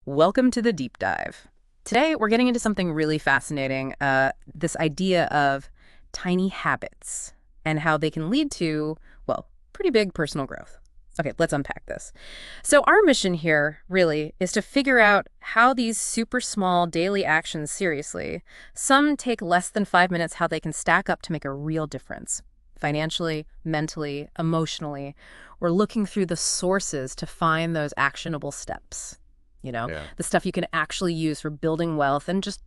Welcome to the deep dive. Today, we're getting into something really fascinating, this idea of tiny habits and how they can lead to, well, pretty big personal growth. Okay, let's unpack this. So our mission here, really, is to figure out how these super small daily actions, seriously, some take less than 5 minutes, how they can stack up to make a real difference. Financially, mentally, emotionally. We're looking through the sources to find those actionable steps. Yeah. The stuff you can actually use for building wealth and just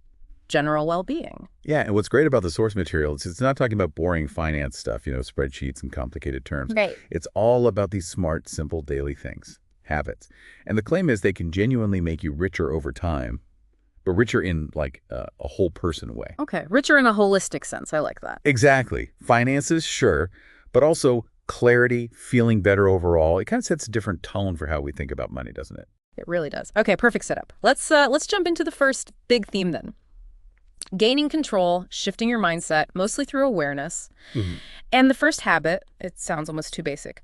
general well-being. Yeah, and what's great about the source material is it's not talking about boring finance stuff, spreadsheets and complicated terms. Right. It's all about these smart, simple daily things, habits. And the claim is they can genuinely make you richer over time, but richer in like a whole person way. Okay, richer in a holistic sense. I like that. Exactly. Finances, sure, but also clarity, feeling better overall. It kind of sets a different tone for how we think about money, doesn't it? It really does. Okay, perfect setup. Let's jump into the first big theme then. Gaining control, shifting your mindset, mostly through awareness. Mm-hmm. And the first habit, it sounds almost too basic.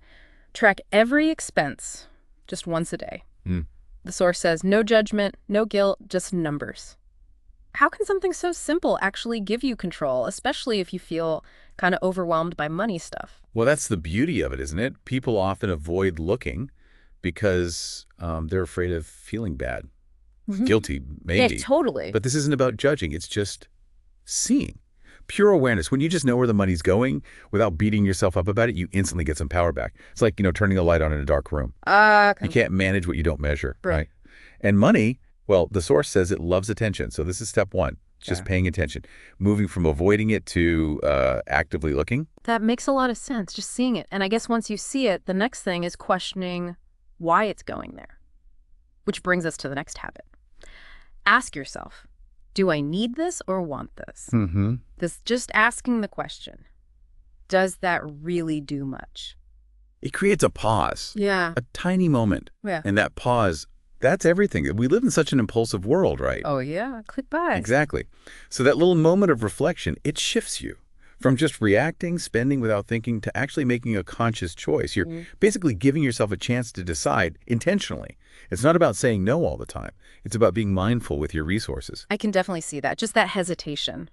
Track every expense just once a day. Mm. The source says no judgment, no guilt, just numbers. How can something so simple actually give you control, especially if you feel kind of overwhelmed by money stuff? Well, that's the beauty of it, isn't it? People often avoid looking because they're afraid of feeling bad, guilty, maybe. Yeah, totally. But this isn't about judging. It's just seeing. Pure awareness. When you just know where the money's going without beating yourself up about it, you instantly get some power back. It's like, turning a light on in a dark room. You can't manage what you don't measure, right? And money, well, the source says it loves attention. So this is step one, just paying attention. Moving from avoiding it to actively looking. That makes a lot of sense, just seeing it. And I guess once you see it, the next thing is questioning why it's going there. Which brings us to the next habit. Ask yourself, do I need this or want this? Mm-hmm. Just asking the question, does that really do much? It creates a pause. Yeah. A tiny moment. Yeah. And that pause, that's everything. We live in such an impulsive world, right? Oh, yeah. Click buy. Exactly. So that little moment of reflection, it shifts you from just reacting, spending without thinking, to actually making a conscious choice. You're basically giving yourself a chance to decide intentionally. It's not about saying no all the time. It's about being mindful with your resources. I can definitely see that. Just that hesitation.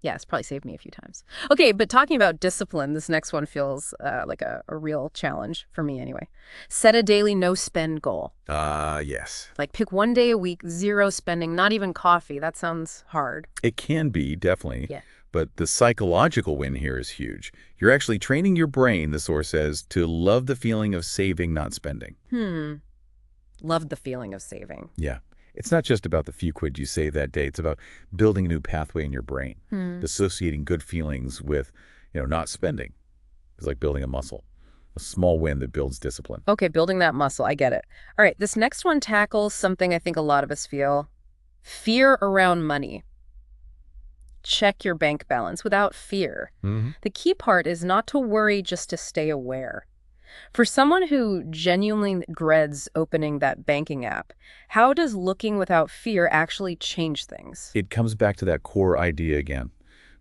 Yeah, it's probably saved me a few times. Okay, but talking about discipline, this next one feels like a real challenge for me anyway. Set a daily no-spend goal. Yes. Like pick one day a week, zero spending, not even coffee. That sounds hard. It can be, definitely. Yeah. But the psychological win here is huge. You're actually training your brain, the source says, to love the feeling of saving, not spending. Love the feeling of saving. Yeah. It's not just about the few quid you save that day. It's about building a new pathway in your brain, associating good feelings with, not spending. It's like building a muscle, a small win that builds discipline. Okay, building that muscle. I get it. All right, this next one tackles something I think a lot of us feel. Fear around money. Check your bank balance without fear. The key part is not to worry, just to stay aware. For someone who genuinely dreads opening that banking app, how does looking without fear actually change things? It comes back to that core idea again.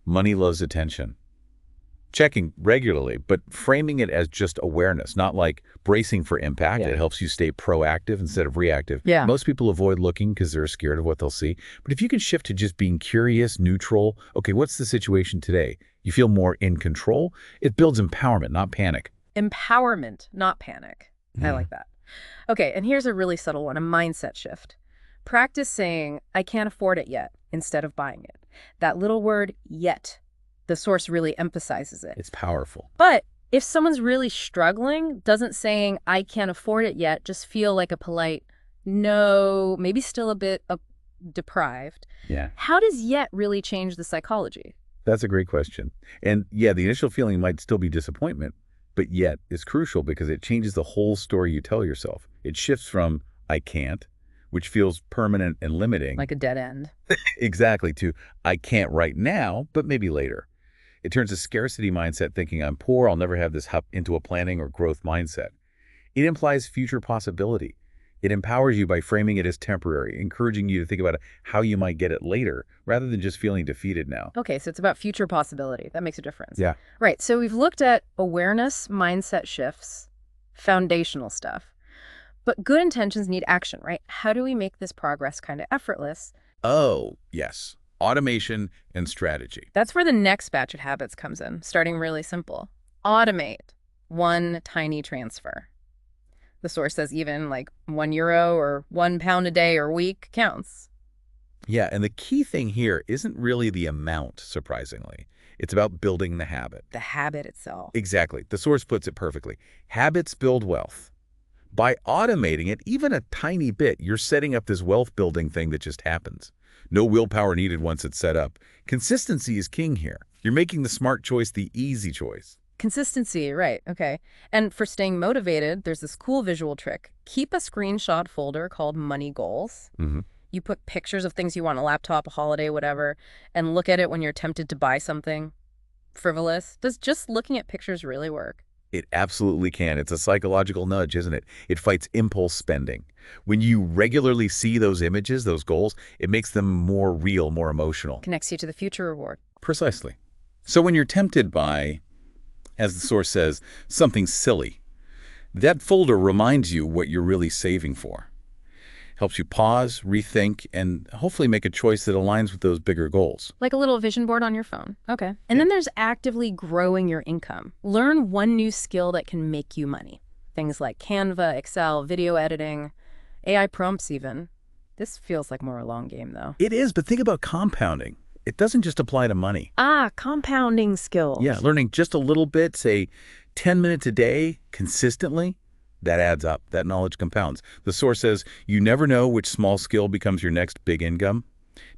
Money loves attention. Checking regularly, but framing it as just awareness, not like bracing for impact. It helps you stay proactive instead of reactive. Yeah. Most people avoid looking because they're scared of what they'll see. But if you can shift to just being curious, neutral, okay, what's the situation today? You feel more in control. It builds empowerment, not panic. Empowerment, not panic. I like that. Okay, and here's a really subtle one, a mindset shift. Practice saying, I can't afford it yet, instead of buying it. That little word, yet, the source really emphasizes it. It's powerful. But if someone's really struggling, doesn't saying, I can't afford it yet, just feel like a polite, no, maybe still a bit deprived. Yeah. How does yet really change the psychology? That's a great question. And yeah, the initial feeling might still be disappointment, but yet is crucial because it changes the whole story you tell yourself. It shifts from I can't, which feels permanent and limiting. Like a dead end. Exactly, to I can't right now, but maybe later. It turns a scarcity mindset, thinking I'm poor, I'll never have this, into a planning or growth mindset. It implies future possibility. It empowers you by framing it as temporary, encouraging you to think about how you might get it later, rather than just feeling defeated now. Okay, so it's about future possibility. That makes a difference. Yeah. Right, so we've looked at awareness, mindset shifts, foundational stuff. But good intentions need action, right? How do we make this progress kind of effortless? Oh, yes. Automation and strategy. That's where the next batch of habits comes in, starting really simple. Automate one tiny transfer. The source says even like €1 or £1 a day or week counts. Yeah, and the key thing here isn't really the amount, surprisingly. It's about building the habit. The habit itself. Exactly. The source puts it perfectly. Habits build wealth. By automating it, even a tiny bit, you're setting up this wealth-building thing that just happens. No willpower needed once it's set up. Consistency is king here. You're making the smart choice the easy choice. Consistency, right, okay. And for staying motivated, there's this cool visual trick. Keep a screenshot folder called Money Goals. You put pictures of things you want, a laptop, a holiday, whatever, and look at it when you're tempted to buy something frivolous. Does just looking at pictures really work? It absolutely can. It's a psychological nudge, isn't it? It fights impulse spending. When you regularly see those images, those goals, it makes them more real, more emotional. Connects you to the future reward. Precisely. So when you're tempted by, as the source says, something silly, that folder reminds you what you're really saving for. Helps you pause, rethink, and hopefully make a choice that aligns with those bigger goals. Like a little vision board on your phone. Okay. And then there's actively growing your income. Learn one new skill that can make you money. Things like Canva, Excel, video editing, AI prompts even. This feels like more a long game, though. It is, but think about compounding. It doesn't just apply to money. Compounding skills. Yeah, learning just a little bit, say 10 minutes a day, consistently, that adds up. That knowledge compounds. The source says, you never know which small skill becomes your next big income.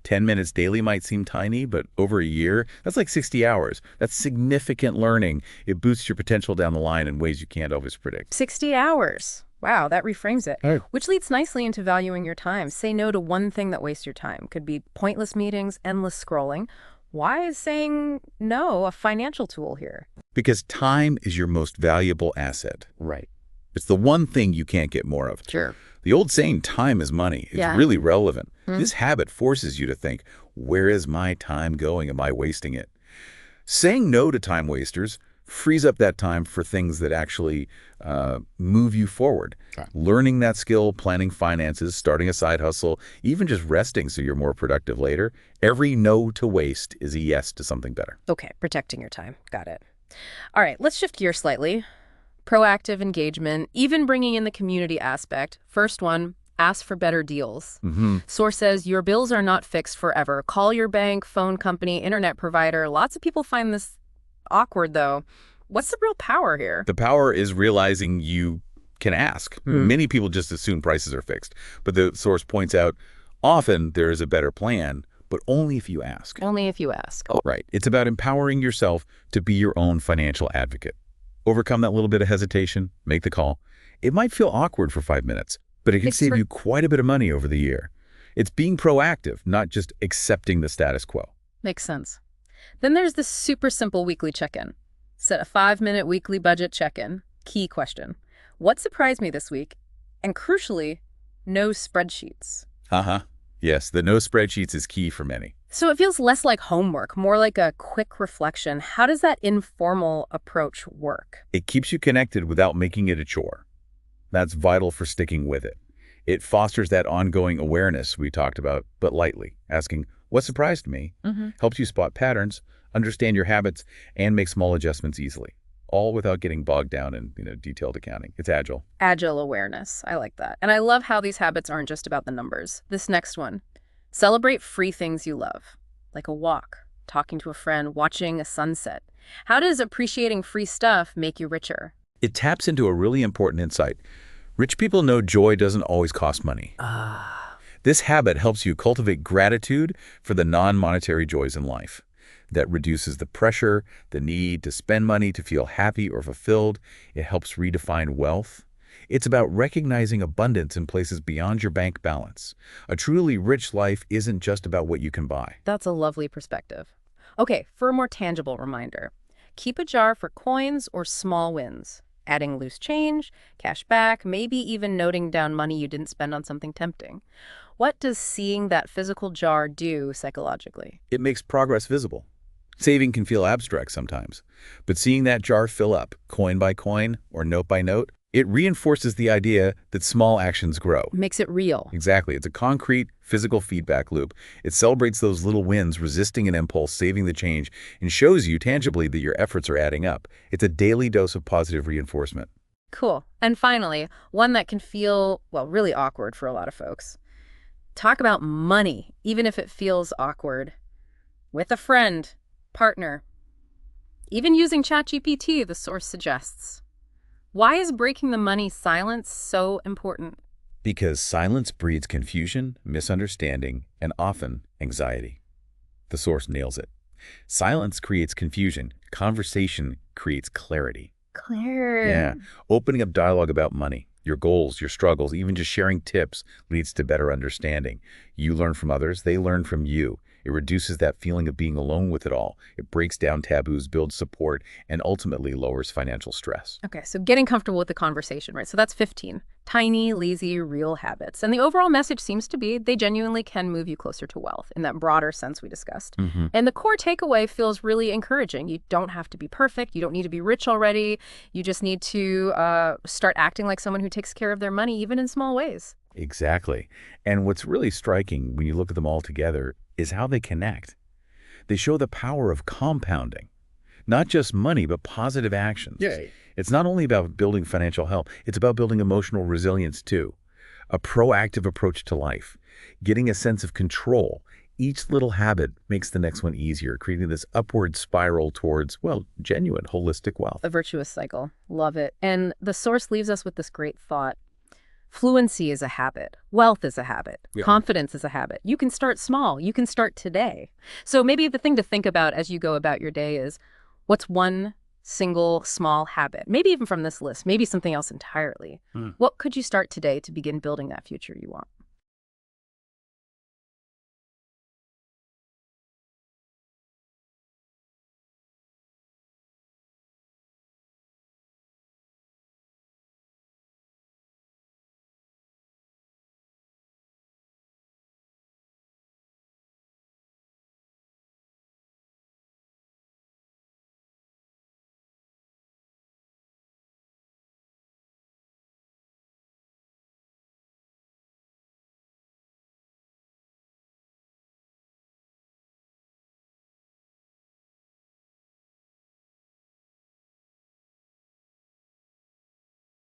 10 minutes daily might seem tiny, but over a year, that's like 60 hours. That's significant learning. It boosts your potential down the line in ways you can't always predict. 60 hours. Wow, that reframes it. Right. Which leads nicely into valuing your time. Say no to one thing that wastes your time. Could be pointless meetings, endless scrolling. Why is saying no a financial tool here? Because time is your most valuable asset. Right. It's the one thing you can't get more of. Sure. The old saying, time is money, is really relevant. This habit forces you to think, where is my time going? Am I wasting it? Saying no to time wasters frees up that time for things that actually move you forward. Okay. Learning that skill, planning finances, starting a side hustle, even just resting so you're more productive later. Every no to waste is a yes to something better. Okay, protecting your time. Got it. All right, let's shift gears slightly. Proactive engagement, even bringing in the community aspect. First one, ask for better deals. Source says your bills are not fixed forever. Call your bank, phone company, internet provider. Lots of people find this awkward, though. What's the real power here? The power is realizing you can ask. Many people just assume prices are fixed. But the source points out, often there is a better plan, but only if you ask. Only if you ask. Right. It's about empowering yourself to be your own financial advocate. Overcome that little bit of hesitation, make the call. It might feel awkward for 5 minutes, but it can save you quite a bit of money over the year. It's being proactive, not just accepting the status quo. Makes sense. Then there's the super simple weekly check-in. Set a 5-minute weekly budget check-in. Key question. What surprised me this week? And crucially, no spreadsheets. Yes, the no spreadsheets is key for many. So it feels less like homework, more like a quick reflection. How does that informal approach work? It keeps you connected without making it a chore. That's vital for sticking with it. It fosters that ongoing awareness we talked about, but lightly, asking, what surprised me? Helps you spot patterns, understand your habits, and make small adjustments easily, all without getting bogged down in detailed accounting. It's agile. Agile awareness. I like that. And I love how these habits aren't just about the numbers. This next one. Celebrate free things you love, like a walk, talking to a friend, watching a sunset. How does appreciating free stuff make you richer? It taps into a really important insight. Rich people know joy doesn't always cost money. This habit helps you cultivate gratitude for the non-monetary joys in life. That reduces the pressure, the need to spend money to feel happy or fulfilled. It helps redefine wealth. It's about recognizing abundance in places beyond your bank balance. A truly rich life isn't just about what you can buy. That's a lovely perspective. Okay, for a more tangible reminder, keep a jar for coins or small wins. Adding loose change, cash back, maybe even noting down money you didn't spend on something tempting. What does seeing that physical jar do psychologically? It makes progress visible. Saving can feel abstract sometimes, but seeing that jar fill up, coin by coin or note by note, It reinforces the idea that small actions grow. Makes it real. Exactly. It's a concrete, physical feedback loop. It celebrates those little wins, resisting an impulse, saving the change, and shows you tangibly that your efforts are adding up. It's a daily dose of positive reinforcement. Cool. And finally, one that can feel, well, really awkward for a lot of folks. Talk about money, even if it feels awkward. With a friend, partner, even using ChatGPT, the source suggests. Why is breaking the money silence so important? Because silence breeds confusion, misunderstanding, and often anxiety. The source nails it. Silence creates confusion. Conversation creates clarity. Clarity. Yeah. Opening up dialogue about money, your goals, your struggles, even just sharing tips leads to better understanding. You learn from others, they learn from you. It reduces that feeling of being alone with it all. It breaks down taboos, builds support, and ultimately lowers financial stress. Okay, so getting comfortable with the conversation, right? So that's 15. Tiny, lazy, real habits. And the overall message seems to be they genuinely can move you closer to wealth in that broader sense we discussed. And the core takeaway feels really encouraging. You don't have to be perfect. You don't need to be rich already. You just need to start acting like someone who takes care of their money, even in small ways. Exactly. And what's really striking when you look at them all together is how they connect. They show the power of compounding, not just money, but positive actions. Yeah. It's not only about building financial health, it's about building emotional resilience too. A proactive approach to life, getting a sense of control. Each little habit makes the next one easier, creating this upward spiral towards, well, genuine holistic wealth. A virtuous cycle. Love it. And the source leaves us with this great thought. Fluency is a habit. Wealth is a habit. Yeah. Confidence is a habit. You can start small. You can start today. So maybe the thing to think about as you go about your day is, what's one single small habit? Maybe even from this list, maybe something else entirely. What could you start today to begin building that future you want?